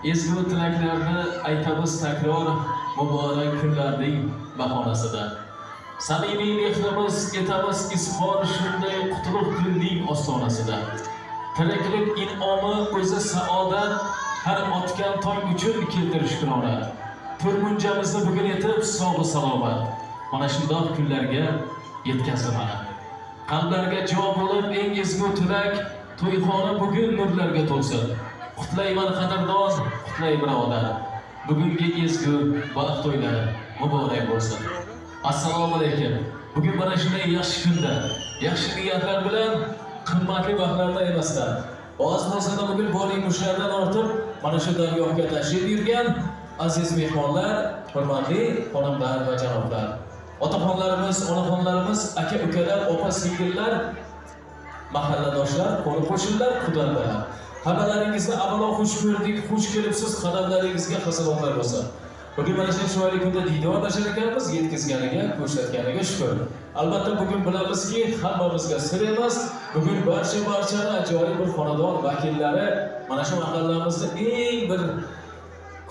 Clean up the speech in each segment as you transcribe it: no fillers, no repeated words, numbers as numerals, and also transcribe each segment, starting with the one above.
Ezgu tilaklarni aytamiz takror muborak kunlarning bahonasida. Samimiy mehrimiz etamiz izhor shunday qutlug' kunning ostonasida. Tiriklik in'omi o'zi saodat, har otgan tong uchun keltirish kunora. Turmunjamizni bugun etib sog'i salomat. Mana shundoq kunlarga yetkazdi mana. Qalblarga javob bo'lib eng ezgu tilak, to'yxona bugun nurlarga to'lsin. Qutlayman qadrdon, qutlay birodar. Bugungi ezgu baxt to'ylari muborak bo'lsin. Assalomu alaykum. Bugun mana shunday yaxshi kunda, yaxshi niyatlar bilan qimmatli vaqtlarda emasdan, oz bo'lsa-da bugun boring mushlardan ortib mana shu dargohga tashrif buyurgan aziz mehmonlar, hurmatli xonimlar va janoblar, otaxonlarimiz, onaxonlarimiz, aka-ukalar, opa-singillar, mahalladoshlar, qo'ni-qo'shnilar, qudarlar. Hammalaringizni avvalo xush ko'rdik, xush kelibsiz, qadamlaringizga hasalotlar bo'lsin. Bugun mana shu chiroyli kunda diydorlashar ekanmiz, yetkazganiga, ko'rsatganiga shukr. Albatta bugun bilamizki, hammamizga sir emas, bugun barchani ajoyib bir xonadon vakillari mana shu mahallamizda eng bir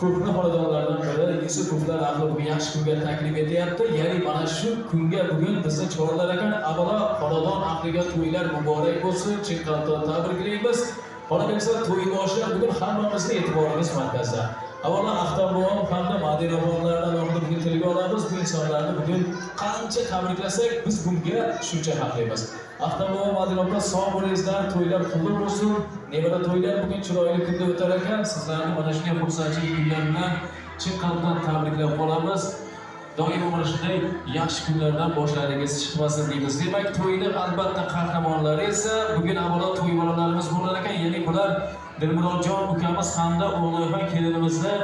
ko'pni xonadonlardan biri Yusupovlar ahli bugun yaxshi kunga taklif etyapti. Ya'ni mana shu kunga bugun bizni chorlar ekan. Avvalo xonadon ahliga to'ylar muborak bo'lsin, chin qalbdan tabriklaymiz. Qolaversa to'yboshlar bugun hammamizning e'tiborimiz markazida. Avvalo Axtambo'm hamda Madinabo'mlardan orqada bugun tilga olamiz. Bu insonlarni bugun qancha tabriklasak, biz bunga shuncha haqlimiz. Axtambo'm, Madinabo'm sog' bo'lingizlar, to'ylar qulluq bo'lsin. Nevara to'ylar bugun chiroyli kunda o'tar ekan. Sizlarni mana shunday xursandchilik kunlar bilan chin qalbdan tabriklab qolamiz. Doimo mana shunday yaxshi kunlardan boshlaringiz chiqmasin deymiz. Demak, to'ylar albatta qahramonlari esa bugun avvalo to'y bolalarimiz bo'lar ekan. Ya'ni bular Dilmurodjon ukamiz hamda O'g'loyxon kelinimizni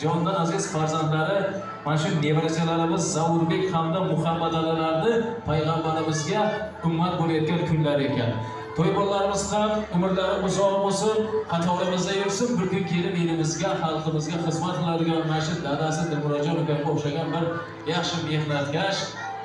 jondan aziz farzandlari, mana shu nevarachalarimiz Zavurbek hamda Muhammad Alalarni payg'ambarimizga ummat bo'layotgan kunlar ekan. To'y bolalarimiz ham umrlari uzoq bo'lsin, qatorimizda yursin, bir kun kelib elimizga, xalqimizga xizmat qiladigan mana shu dadasi Dilmurodjon ukamga o'xshagan bir yaxshi mehnatkash,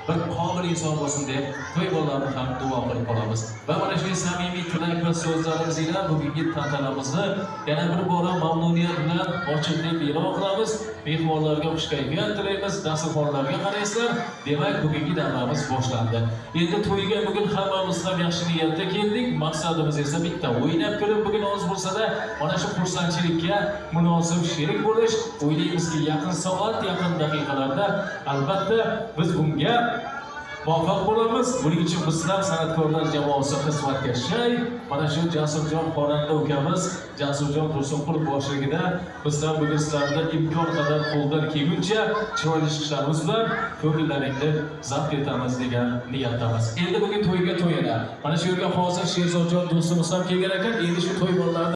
bir qobil inson bo'lsin deb to'y bolalarni ham duo qilib qolamiz. Va mana shu samimiy tilak va so'zlarimiz bilan bugungi tantanamizni yana bir bora mamnuniyat bilan ochiq deb e'lon qilamiz. Mehmonlarga xush kayfiyat tilaymiz, dasturxonlarga qaraysizlar. Demak, bugungi davramiz boshlandi. Endi to'yga bugun hammamiz ham yaxshi niyatda keldik. Maqsadimiz esa bitta, o'ynab kulib bugun oz bo'lsa-da mana shu xursandchilikka munosib sherik bo'lish. O'ylaymizki, yaqin soat, yaqin daqiqalarda albatta biz bunga muvaffaq bo'lamiz. Buning uchun bizlar san'atkorlar jamoasi xizmatga shay. Mana shu Jasurjon xonanda ukamiz, Jasurjon Tursunqulov boshligida bizlar bugun sizlarga imkon qadar qo'ldan kelguncha chiroyli chiqishlarimiz bilan ko'ngillaringni zabt etamiz degan niyatdamiz. Endi bugun to'yga to'yina. Mana shu yerga hozir Sherzodjon do'stimiz ham kelgan ekan. Endi shu to'y bolalarni